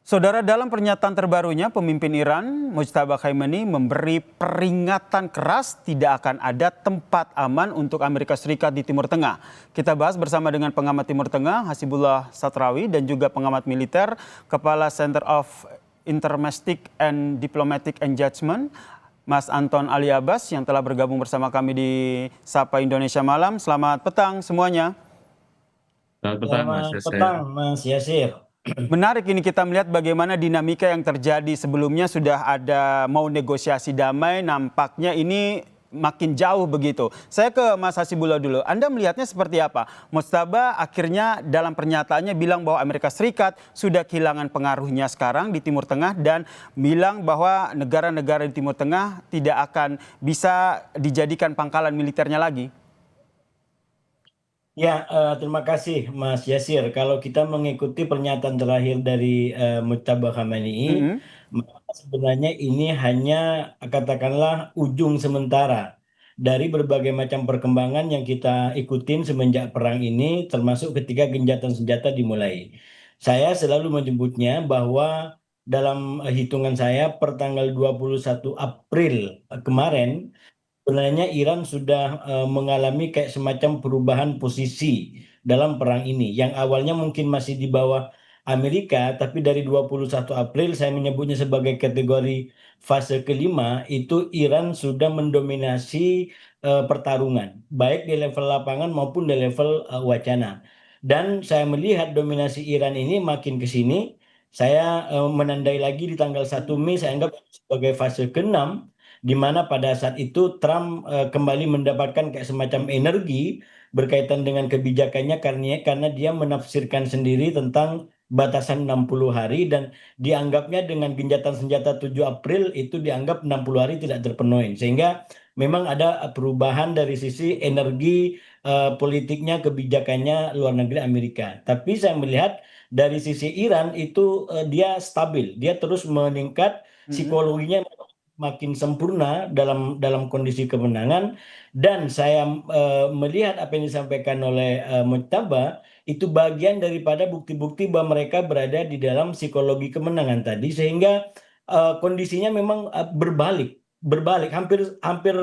Saudara, dalam pernyataan terbarunya, pemimpin Iran, Mojtaba Khamenei, memberi peringatan keras tidak akan ada tempat aman untuk Amerika Serikat di Timur Tengah. Kita bahas bersama dengan pengamat Timur Tengah, Hasibullah Satrawi, dan juga pengamat militer, Kepala Center of Intermestic and Diplomatic Engagement, Mas Anton Ali Abbas, yang telah bergabung bersama kami di Sapa Indonesia Malam. Selamat petang semuanya. Selamat petang, Mas Selamat Yasir. petang, Mas Yasir. Menarik ini kita melihat bagaimana dinamika yang terjadi sebelumnya sudah ada mau negosiasi damai, nampaknya ini makin jauh begitu. Saya ke Mas Hasibullah dulu. Anda melihatnya seperti apa? Mojtaba akhirnya dalam pernyataannya bilang bahwa Amerika Serikat sudah kehilangan pengaruhnya sekarang di Timur Tengah dan bilang bahwa negara-negara di Timur Tengah tidak akan bisa dijadikan pangkalan militernya lagi. Ya, terima kasih Mas Yasir. Kalau kita mengikuti pernyataan terakhir dari Mojtaba Khamenei, maka sebenarnya ini hanya katakanlah ujung sementara dari berbagai macam perkembangan yang kita ikutin semenjak perang ini, termasuk ketika gencatan senjata dimulai. Saya selalu menyebutnya bahwa dalam hitungan saya per tanggal 21 April kemarin, sebenarnya Iran sudah mengalami kayak semacam perubahan posisi dalam perang ini. Yang awalnya mungkin masih di bawah Amerika, tapi dari 21 April saya menyebutnya sebagai kategori fase kelima, itu Iran sudah mendominasi pertarungan, baik di level lapangan maupun di level wacana. Dan saya melihat dominasi Iran ini makin ke sini, saya menandai lagi di tanggal 1 Mei, saya anggap sebagai fase ke-6, di mana pada saat itu Trump kembali mendapatkan kayak semacam energi berkaitan dengan kebijakannya karena dia menafsirkan sendiri tentang batasan 60 hari dan dianggapnya dengan gencatan senjata 7 April itu dianggap 60 hari tidak terpenuhi, sehingga memang ada perubahan dari sisi energi politiknya, kebijakannya luar negeri Amerika. Tapi saya melihat dari sisi Iran itu dia stabil, dia terus meningkat, psikologinya makin sempurna dalam kondisi kemenangan. Dan saya melihat apa yang disampaikan oleh Mojtaba itu bagian daripada bukti-bukti bahwa mereka berada di dalam psikologi kemenangan tadi, sehingga kondisinya memang berbalik hampir hampir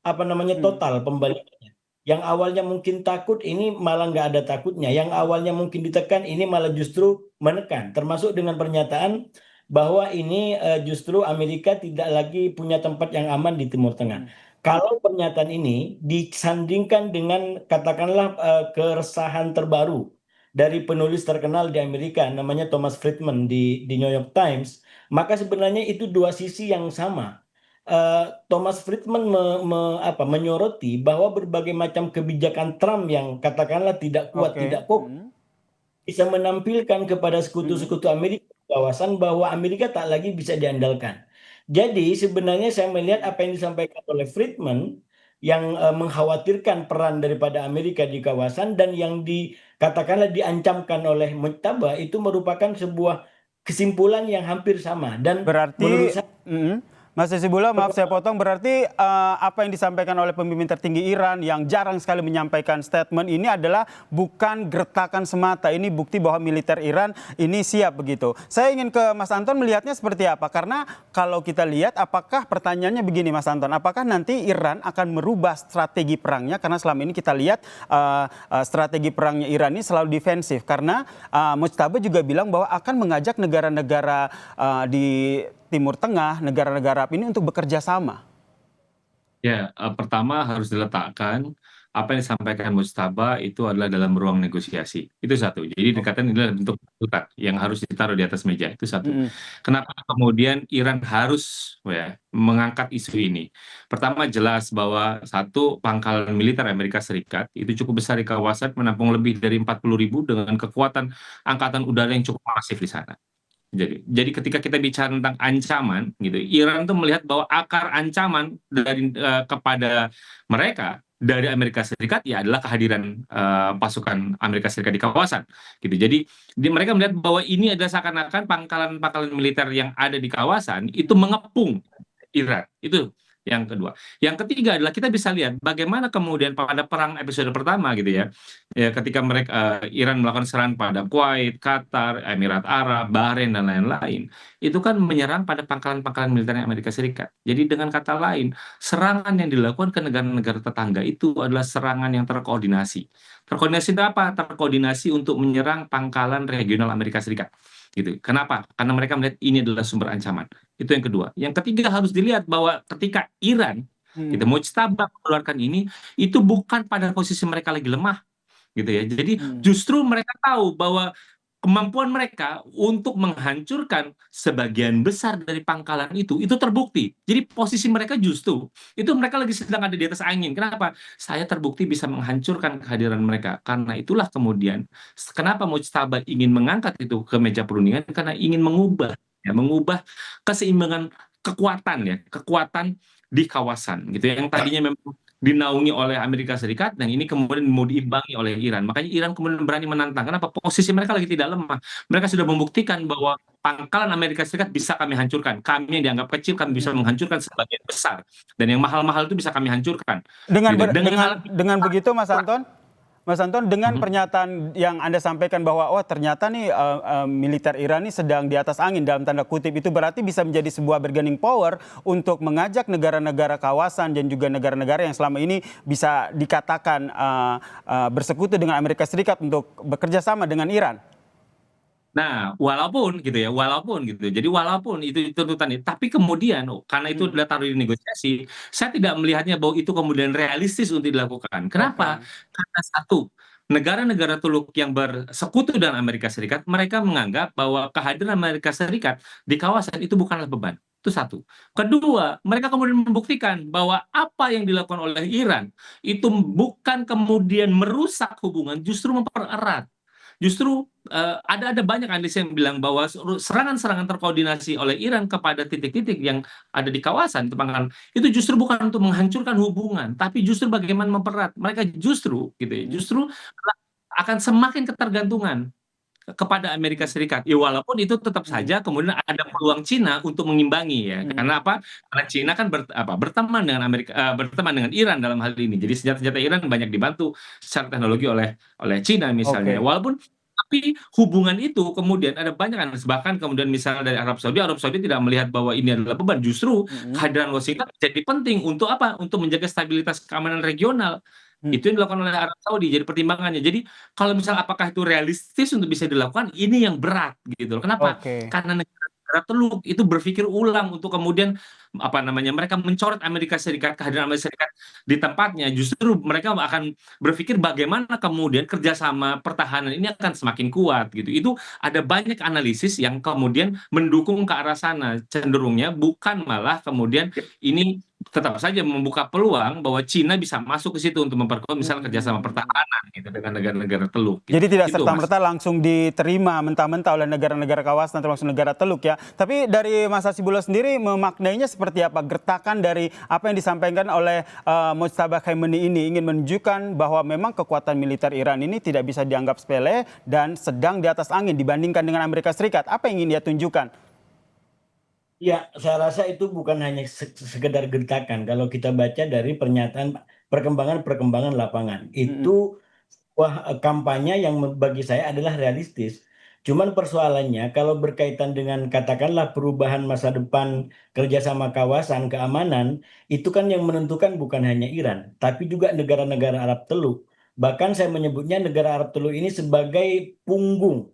apa namanya total pembalikannya. Yang awalnya mungkin takut, ini malah nggak ada takutnya. Yang awalnya mungkin ditekan, ini malah justru menekan. Termasuk dengan pernyataan bahwa ini justru Amerika tidak lagi punya tempat yang aman di Timur Tengah. Kalau pernyataan ini disandingkan dengan katakanlah keresahan terbaru dari penulis terkenal di Amerika namanya Thomas Friedman di New York Times, maka sebenarnya itu dua sisi yang sama. Thomas Friedman menyoroti bahwa berbagai macam kebijakan Trump yang katakanlah tidak kuat, tidak kokoh, bisa menampilkan kepada sekutu-sekutu Amerika di kawasan bahwa Amerika tak lagi bisa diandalkan. Jadi sebenarnya saya melihat apa yang disampaikan oleh Friedman yang mengkhawatirkan peran daripada Amerika di kawasan, dan yang dikatakanlah diancamkan oleh Mojtaba itu merupakan sebuah kesimpulan yang hampir sama. Dan menurut Berarti, saya Mas Hasibullah, maaf saya potong, berarti apa yang disampaikan oleh pemimpin tertinggi Iran yang jarang sekali menyampaikan statement ini adalah bukan gertakan semata, ini bukti bahwa militer Iran ini siap begitu. Saya ingin ke Mas Anton melihatnya seperti apa, karena kalau kita lihat apakah pertanyaannya begini Mas Anton, apakah nanti Iran akan merubah strategi perangnya, karena selama ini kita lihat strategi perangnya Iran ini selalu defensif, karena Mojtaba juga bilang bahwa akan mengajak negara-negara di Timur Tengah, negara-negara Arab ini untuk bekerja sama. Ya, pertama harus diletakkan apa yang disampaikan Mujtaba itu adalah dalam ruang negosiasi. Itu satu. Jadi dikatakan ini adalah bentuk tuntutan yang harus ditaruh di atas meja. Itu satu. Kenapa kemudian Iran harus mengangkat isu ini? Pertama, jelas bahwa satu, pangkalan militer Amerika Serikat itu cukup besar di kawasan, menampung lebih dari 40.000 dengan kekuatan angkatan udara yang cukup masif di sana. Jadi ketika kita bicara tentang ancaman, gitu, Iran tuh melihat bahwa akar ancaman kepada mereka dari Amerika Serikat ya adalah kehadiran pasukan Amerika Serikat di kawasan, gitu. Jadi mereka melihat bahwa ini adalah seakan-akan pangkalan-pangkalan militer yang ada di kawasan itu mengepung Iran. Itu Yang kedua. Yang ketiga adalah kita bisa lihat bagaimana kemudian pada perang episode pertama gitu ya. Ya ketika mereka Iran melakukan serangan pada Kuwait, Qatar, Emirat Arab, Bahrain dan lain-lain, itu kan menyerang pada pangkalan-pangkalan militer Amerika Serikat. Jadi dengan kata lain, serangan yang dilakukan ke negara-negara tetangga itu adalah serangan yang terkoordinasi. Terkoordinasi itu apa? Terkoordinasi untuk menyerang pangkalan regional Amerika Serikat. Gitu. Kenapa? Karena mereka melihat ini adalah sumber ancaman. Itu yang kedua. Yang ketiga harus dilihat bahwa ketika Iran gitu mujtabah mengeluarkan ini, itu bukan pada posisi mereka lagi lemah gitu ya. Jadi justru mereka tahu bahwa kemampuan mereka untuk menghancurkan sebagian besar dari pangkalan itu terbukti. Jadi posisi mereka justru itu mereka lagi sedang ada di atas angin. Kenapa? Saya terbukti bisa menghancurkan kehadiran mereka. Karena itulah kemudian kenapa Mujtaba ingin mengangkat itu ke meja perundingan karena ingin mengubah keseimbangan kekuatan di kawasan gitu ya. Yang tadinya memang dinaungi oleh Amerika Serikat dan ini kemudian mau diimbangi oleh Iran. Makanya Iran kemudian berani menantang. Kenapa? Posisi mereka lagi tidak lemah. Mereka sudah membuktikan bahwa pangkalan Amerika Serikat bisa kami hancurkan. Kami yang dianggap kecil kami bisa menghancurkan sebagian besar. Dan yang mahal-mahal itu bisa kami hancurkan. Dengan Gitu. Dengan dengan begitu Mas Anton, dengan Mhm. pernyataan yang Anda sampaikan bahwa oh ternyata nih militer Iran ini sedang di atas angin dalam tanda kutip, itu berarti bisa menjadi sebuah bargaining power untuk mengajak negara-negara kawasan dan juga negara-negara yang selama ini bisa dikatakan bersekutu dengan Amerika Serikat untuk bekerja sama dengan Iran. Nah, walaupun gitu. Jadi walaupun itu tuntutan itu, tapi kemudian karena itu adalah taruh di negosiasi, saya tidak melihatnya bahwa itu kemudian realistis untuk dilakukan. Kenapa? Oke. Karena satu, negara-negara Teluk yang bersekutu dengan Amerika Serikat, mereka menganggap bahwa kehadiran Amerika Serikat di kawasan itu bukanlah beban. Itu satu. Kedua, mereka kemudian membuktikan bahwa apa yang dilakukan oleh Iran itu bukan kemudian merusak hubungan, justru mempererat. Justru ada banyak analis yang bilang bahwa serangan-serangan terkoordinasi oleh Iran kepada titik-titik yang ada di kawasan itu pangkalan itu justru bukan untuk menghancurkan hubungan, tapi justru bagaimana mempererat. Mereka justru gitu ya, justru akan semakin ketergantungan kepada Amerika Serikat. Ya walaupun itu tetap saja kemudian ada peluang Cina untuk mengimbangi ya. Karena apa? Karena Cina kan berteman dengan berteman dengan Iran dalam hal ini. Jadi senjata-senjata Iran banyak dibantu secara teknologi oleh Cina misalnya. Oke. Walaupun tapi hubungan itu kemudian ada banyak bahkan kemudian misalnya dari Arab Saudi tidak melihat bahwa ini adalah beban. Justru kehadiran Washington jadi penting untuk apa? Untuk menjaga stabilitas keamanan regional. Itu yang dilakukan oleh Arab Saudi jadi pertimbangannya. Jadi kalau misal apakah itu realistis untuk bisa dilakukan, ini yang berat gitu loh. Kenapa? Oke. Karena negara Teluk itu berpikir ulang untuk kemudian mereka mencoret Amerika Serikat, kehadiran Amerika Serikat di tempatnya. Justru mereka akan berpikir bagaimana kemudian kerjasama pertahanan ini akan semakin kuat gitu. Itu ada banyak analisis yang kemudian mendukung ke arah sana. Cenderungnya bukan malah kemudian ini tetap saja membuka peluang bahwa Cina bisa masuk ke situ untuk memperkuat misalnya kerjasama pertahanan gitu dengan negara-negara Teluk. Gitu. Jadi tidak Itu, Mas. serta-merta langsung diterima mentah-mentah oleh negara-negara kawasan termasuk negara Teluk ya. Tapi dari Mas Hasibulla sendiri memaknainya seperti apa? Gertakan dari apa yang disampaikan oleh Mojtaba Khamenei ini ingin menunjukkan bahwa memang kekuatan militer Iran ini tidak bisa dianggap sepele dan sedang di atas angin dibandingkan dengan Amerika Serikat. Apa yang ingin dia tunjukkan? Ya, saya rasa itu bukan hanya sekedar gertakan. Kalau kita baca dari pernyataan perkembangan-perkembangan lapangan, itu kampanye yang bagi saya adalah realistis. Cuman persoalannya kalau berkaitan dengan katakanlah perubahan masa depan kerjasama kawasan keamanan, itu kan yang menentukan bukan hanya Iran, tapi juga negara-negara Arab Teluk. Bahkan saya menyebutnya negara Arab Teluk ini sebagai punggung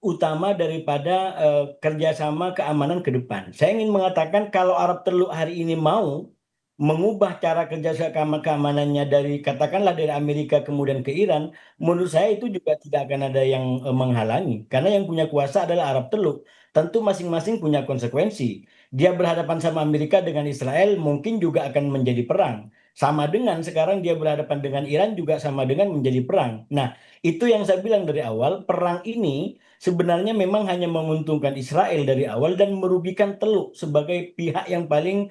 utama daripada kerjasama keamanan ke depan. Saya ingin mengatakan kalau Arab Teluk hari ini mau mengubah cara kerjasama keamanannya dari katakanlah dari Amerika kemudian ke Iran, menurut saya itu juga tidak akan ada yang menghalangi. Karena yang punya kuasa adalah Arab Teluk. Tentu masing-masing punya konsekuensi. Dia berhadapan sama Amerika dengan Israel mungkin juga akan menjadi perang. Sama dengan sekarang dia berhadapan dengan Iran juga sama dengan menjadi perang. Nah, itu yang saya bilang dari awal, perang ini sebenarnya memang hanya menguntungkan Israel dari awal dan merugikan Teluk sebagai pihak yang paling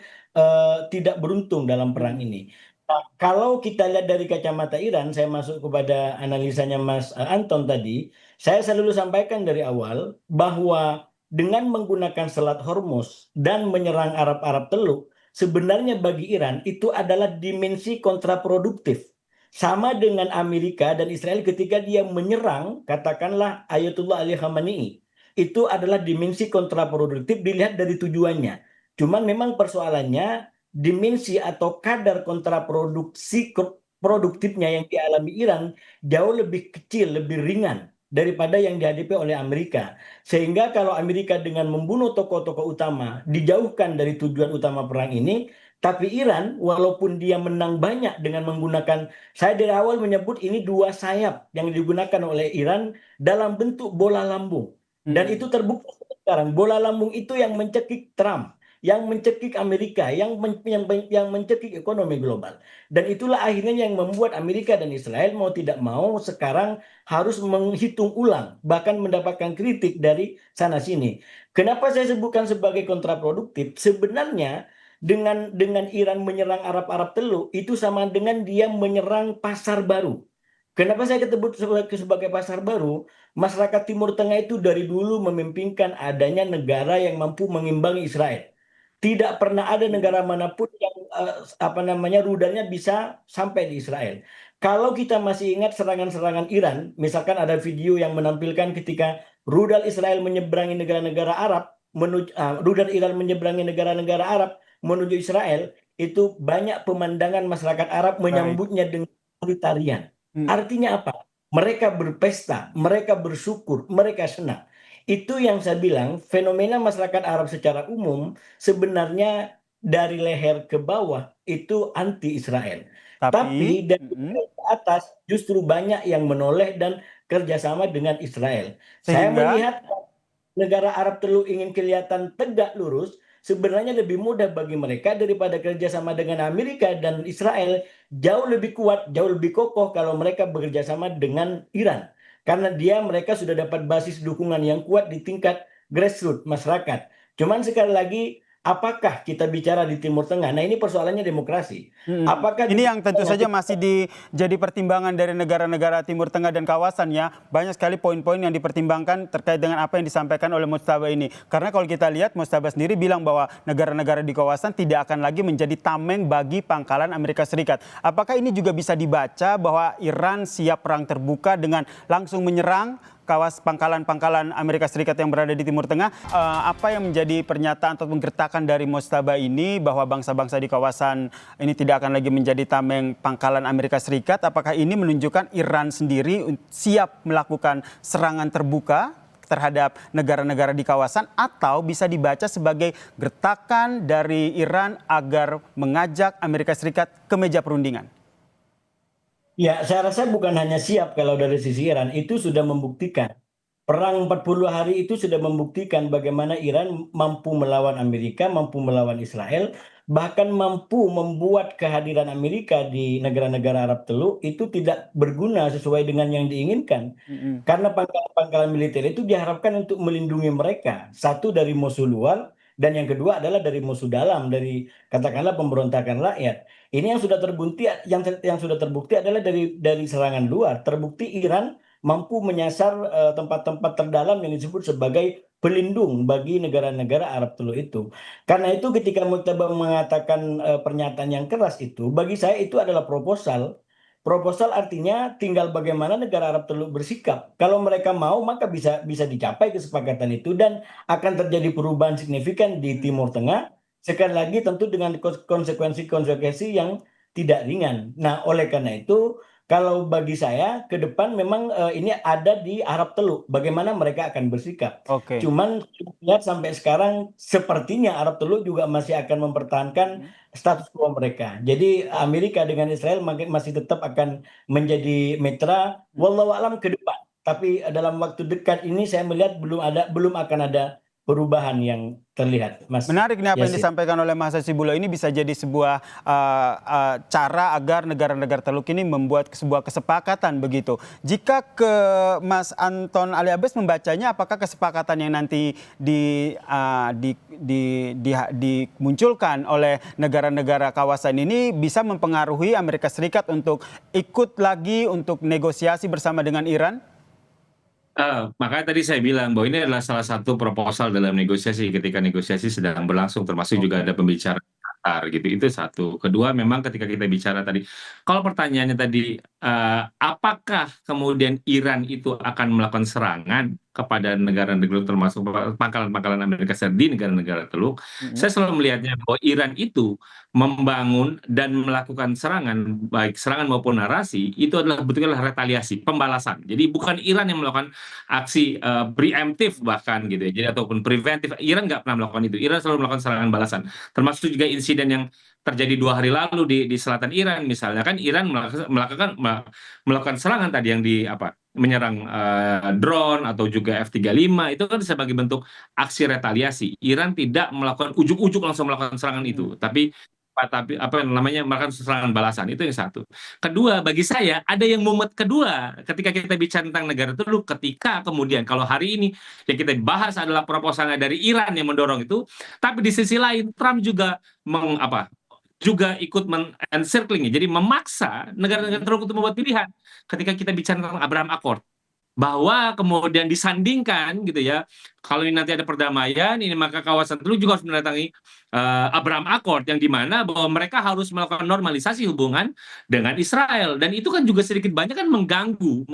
tidak beruntung dalam perang ini. Nah, kalau kita lihat dari kacamata Iran, saya masuk kepada analisanya Mas Anton tadi, saya selalu sampaikan dari awal bahwa dengan menggunakan Selat Hormuz dan menyerang Arab-Arab Teluk, sebenarnya bagi Iran itu adalah dimensi kontraproduktif. Sama dengan Amerika dan Israel ketika dia menyerang, katakanlah Ayatullah Ali Khamenei. Itu adalah dimensi kontraproduktif dilihat dari tujuannya. Cuman memang persoalannya dimensi atau kadar kontraproduksi produktifnya yang dialami Iran jauh lebih kecil, lebih ringan daripada yang dihadapi oleh Amerika. Sehingga kalau Amerika dengan membunuh tokoh-tokoh utama dijauhkan dari tujuan utama perang ini, tapi Iran walaupun dia menang banyak dengan menggunakan, saya dari awal menyebut ini dua sayap yang digunakan oleh Iran dalam bentuk bola lambung. Dan itu terbukti sekarang. Bola lambung itu yang mencekik Trump, yang mencekik Amerika, yang mencekik ekonomi global. Dan itulah akhirnya yang membuat Amerika dan Israel mau tidak mau sekarang harus menghitung ulang, bahkan mendapatkan kritik dari sana-sini. Kenapa saya sebutkan sebagai kontraproduktif? Sebenarnya dengan Iran menyerang Arab Teluk itu sama dengan dia menyerang pasar baru. Kenapa saya sebut sebagai pasar baru? Masyarakat Timur Tengah itu dari dulu memimpikan adanya negara yang mampu mengimbangi Israel. Tidak pernah ada negara manapun yang rudalnya bisa sampai di Israel. Kalau kita masih ingat serangan-serangan Iran, misalkan ada video yang menampilkan ketika rudal Israel menyeberangi negara-negara Arab, rudal Iran menyeberangi negara-negara Arab menuju Israel, itu banyak pemandangan masyarakat Arab menyambutnya dengan tarian. Artinya apa? Mereka berpesta, mereka bersyukur, mereka senang. Itu yang saya bilang, fenomena masyarakat Arab secara umum sebenarnya dari leher ke bawah itu anti Israel. Tapi dari leher ke atas justru banyak yang menoleh dan kerjasama dengan Israel. Saya melihat negara Arab Teluk ingin kelihatan tegak lurus, sebenarnya lebih mudah bagi mereka daripada kerjasama dengan Amerika dan Israel. Jauh lebih kuat, jauh lebih kokoh kalau mereka bekerjasama dengan Iran. Karena mereka sudah dapat basis dukungan yang kuat di tingkat grassroots masyarakat. Cuman sekali lagi, apakah kita bicara di Timur Tengah? Nah, ini persoalannya demokrasi. Apakah ini yang tentu saja masih jadi pertimbangan dari negara-negara Timur Tengah dan kawasannya. Banyak sekali poin-poin yang dipertimbangkan terkait dengan apa yang disampaikan oleh Mujtaba ini. Karena kalau kita lihat, Mujtaba sendiri bilang bahwa negara-negara di kawasan tidak akan lagi menjadi tameng bagi pangkalan Amerika Serikat. Apakah ini juga bisa dibaca bahwa Iran siap perang terbuka dengan langsung menyerang pangkalan-pangkalan Amerika Serikat yang berada di Timur Tengah? Apa yang menjadi pernyataan atau penggertakan dari Mujtaba ini bahwa bangsa-bangsa di kawasan ini tidak akan lagi menjadi tameng pangkalan Amerika Serikat? Apakah ini menunjukkan Iran sendiri siap melakukan serangan terbuka terhadap negara-negara di kawasan, atau bisa dibaca sebagai gertakan dari Iran agar mengajak Amerika Serikat ke meja perundingan? Ya, saya rasa bukan hanya siap kalau dari sisi Iran, itu sudah membuktikan. Perang 40 hari itu sudah membuktikan bagaimana Iran mampu melawan Amerika, mampu melawan Israel, bahkan mampu membuat kehadiran Amerika di negara-negara Arab Teluk itu tidak berguna sesuai dengan yang diinginkan. Karena pangkalan-pangkalan militer itu diharapkan untuk melindungi mereka. Satu dari musuh luar, dan yang kedua adalah dari musuh dalam, dari katakanlah pemberontakan rakyat. Ini yang sudah terbukti, yang sudah terbukti adalah dari serangan luar. Terbukti Iran mampu menyasar tempat-tempat terdalam yang disebut sebagai pelindung bagi negara-negara Arab Teluk itu. Karena itu ketika Mujtaba mengatakan pernyataan yang keras itu, bagi saya itu adalah proposal. Proposal artinya tinggal bagaimana negara Arab Teluk bersikap. Kalau mereka mau, maka bisa dicapai kesepakatan itu dan akan terjadi perubahan signifikan di Timur Tengah. Sekali lagi tentu dengan konsekuensi-konsekuensi yang tidak ringan. Nah, oleh karena itu, kalau bagi saya ke depan memang ini ada di Arab Teluk, bagaimana mereka akan bersikap. Cuman lihat sampai sekarang sepertinya Arab Teluk juga masih akan mempertahankan status quo mereka. Jadi Amerika dengan Israel masih tetap akan menjadi mitra, wallahu alam ke depan. Tapi dalam waktu dekat ini saya melihat belum akan ada perubahan yang terlihat, Mas. Menarik nih apa yang disampaikan oleh Mas Hasibulo. Ini bisa jadi sebuah cara agar negara-negara Teluk ini membuat sebuah kesepakatan begitu. Jika ke Mas Anton Ali Abbas membacanya, apakah kesepakatan yang nanti dimunculkan oleh negara-negara kawasan ini bisa mempengaruhi Amerika Serikat untuk ikut lagi untuk negosiasi bersama dengan Iran? Makanya tadi saya bilang bahwa ini adalah salah satu proposal dalam negosiasi ketika negosiasi sedang berlangsung, termasuk juga ada pembicaraan Qatar gitu. Itu satu. Kedua, memang ketika kita bicara tadi, kalau pertanyaannya tadi, apakah kemudian Iran itu akan melakukan serangan kepada negara-negara termasuk pangkalan-pangkalan Amerika Serikat di negara-negara Teluk, saya selalu melihatnya bahwa Iran itu membangun dan melakukan serangan, baik serangan maupun narasi, itu adalah betulnya retaliasi, pembalasan. Jadi bukan Iran yang melakukan aksi preemptif bahkan gitu ya, jadi ataupun preventif. Iran nggak pernah melakukan itu. Iran selalu melakukan serangan balasan. Termasuk juga insiden yang terjadi 2 hari lalu di selatan Iran misalnya, kan Iran melakukan serangan tadi yang di apa, menyerang drone atau juga F-35, itu kan sebagai bentuk aksi retaliasi. Iran tidak melakukan ujuk-ujuk langsung melakukan serangan itu, tapi apa namanya, melakukan serangan balasan. Itu yang satu. Kedua, bagi saya ada yang momen kedua ketika kita bicara tentang negara teluk, ketika kemudian kalau hari ini yang kita bahas adalah proposalnya dari Iran yang mendorong itu, tapi di sisi lain Trump juga juga ikut encircling, jadi memaksa negara-negara teluk untuk membuat pilihan. Ketika kita bicara tentang Abraham Accord, bahwa kemudian disandingkan gitu ya, kalau ini nanti ada perdamaian ini, maka kawasan teluk juga harus mendatangi Abraham Accord, yang dimana bahwa mereka harus melakukan normalisasi hubungan dengan Israel, dan itu kan juga sedikit banyak kan mengganggu,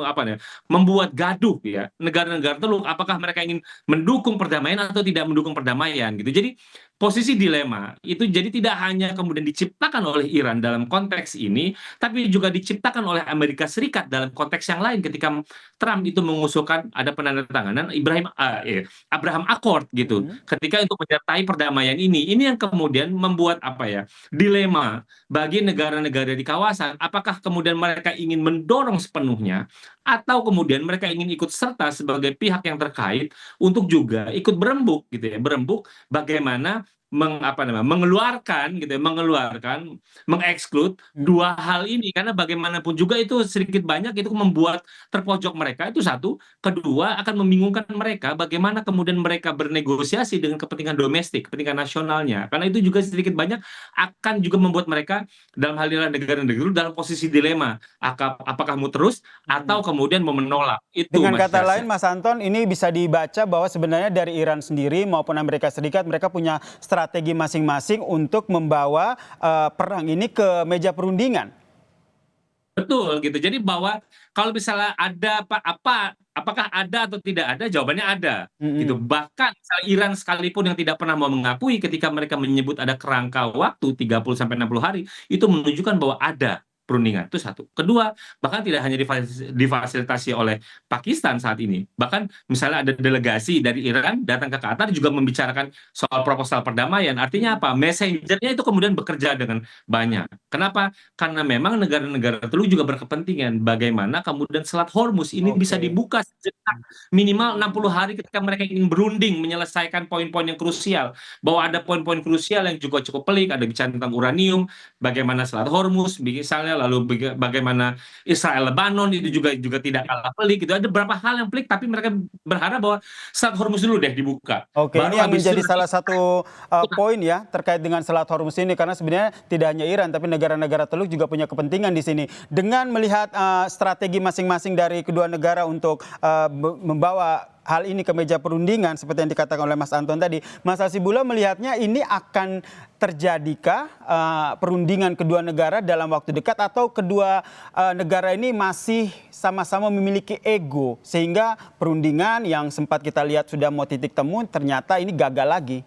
membuat gaduh ya negara-negara teluk, apakah mereka ingin mendukung perdamaian atau tidak mendukung perdamaian gitu. Jadi posisi dilema itu jadi tidak hanya kemudian diciptakan oleh Iran dalam konteks ini, tapi juga diciptakan oleh Amerika Serikat dalam konteks yang lain ketika Trump itu mengusulkan ada penandatanganan Abraham Accord gitu. Ketika untuk menyertai perdamaian ini yang kemudian membuat dilema bagi negara-negara di kawasan. Apakah kemudian mereka ingin mendorong sepenuhnya, atau kemudian mereka ingin ikut serta sebagai pihak yang terkait untuk juga ikut berembuk gitu ya, berembuk bagaimana mengeluarkan gitu ya, mengeksklud dua hal ini, karena bagaimanapun juga itu sedikit banyak itu membuat terpojok mereka, itu satu. Kedua, akan membingungkan mereka bagaimana kemudian mereka bernegosiasi dengan kepentingan domestik, kepentingan nasionalnya, karena itu juga sedikit banyak akan juga membuat mereka dalam hal ini negara-negara dalam posisi dilema, apakah mau terus atau kemudian mau menolak. Itu Dengan Mas kata Yasir. lain, Mas Anton, ini bisa dibaca bahwa sebenarnya dari Iran sendiri maupun Amerika Serikat, mereka punya strategi masing-masing untuk membawa perang ini ke meja perundingan. Betul gitu. Jadi bahwa kalau misalnya ada apakah ada atau tidak ada, jawabannya ada gitu. Bahkan misalnya Iran sekalipun yang tidak pernah mau mengakui, ketika mereka menyebut ada kerangka waktu 30 sampai 60 hari, itu menunjukkan bahwa ada perundingan. Itu satu. Kedua, bahkan tidak hanya difasilitasi oleh Pakistan saat ini. Bahkan misalnya ada delegasi dari Iran datang ke Qatar juga membicarakan soal proposal perdamaian. Artinya apa? Messengernya itu kemudian bekerja dengan banyak. Kenapa? Karena memang negara-negara teluk juga berkepentingan bagaimana kemudian Selat Hormuz ini bisa dibuka sejenak, minimal 60 hari ketika mereka ingin berunding menyelesaikan poin-poin yang krusial. Bahwa ada poin-poin krusial yang juga cukup pelik, ada bicara tentang uranium, bagaimana Selat Hormuz misalnya, lalu bagaimana Israel Lebanon itu juga tidak kalah pelik gitu. Ada beberapa hal yang pelik, tapi mereka berharap bahwa Selat Hormuz dulu deh dibuka. Oke, Baru ini yang habis menjadi itu salah satu poin ya terkait dengan Selat Hormuz ini, karena sebenarnya tidak hanya Iran tapi negara-negara teluk juga punya kepentingan di sini. Dengan melihat strategi masing-masing dari kedua negara untuk membawa hal ini ke meja perundingan seperti yang dikatakan oleh Mas Anton tadi, Mas Hasibullah melihatnya ini akan terjadikah perundingan kedua negara dalam waktu dekat, atau kedua negara ini masih sama-sama memiliki ego sehingga perundingan yang sempat kita lihat sudah mau titik temu ternyata ini gagal lagi?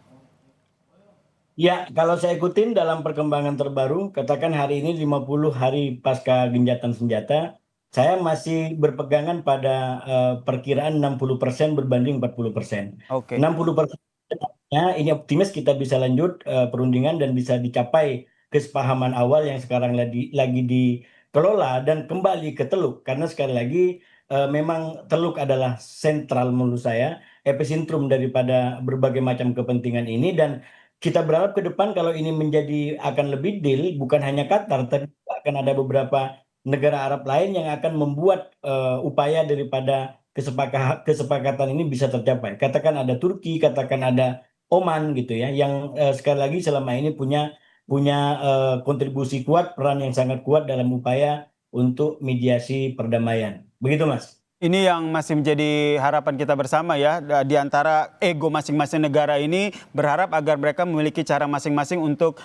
Ya, kalau saya ikutin dalam perkembangan terbaru, katakan hari ini 50 hari pasca genjatan senjata, saya masih berpegangan pada perkiraan 60% berbanding 40%. Oke. 60% ini optimis kita bisa lanjut perundingan dan bisa dicapai kesepahaman awal yang sekarang lagi dikelola dan kembali ke Teluk. Karena sekali lagi memang Teluk adalah sentral menurut saya, epicentrum daripada berbagai macam kepentingan ini, dan kita berharap ke depan kalau ini akan lebih deal, bukan hanya Qatar, tapi akan ada beberapa negara Arab lain yang akan membuat upaya daripada kesepakatan ini bisa tercapai. Katakan ada Turki, katakan ada Oman gitu ya, yang sekali lagi selama ini punya kontribusi kuat, peran yang sangat kuat dalam upaya untuk mediasi perdamaian. Begitu, Mas. Ini yang masih menjadi harapan kita bersama ya, di antara ego masing-masing negara ini berharap agar mereka memiliki cara masing-masing untuk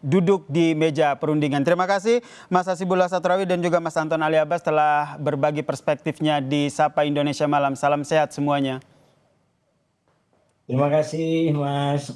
duduk di meja perundingan. Terima kasih Mas Hasibullah Satrawi dan juga Mas Anton Ali Abbas telah berbagi perspektifnya di Sapa Indonesia Malam. Salam sehat semuanya. Terima kasih, Mas.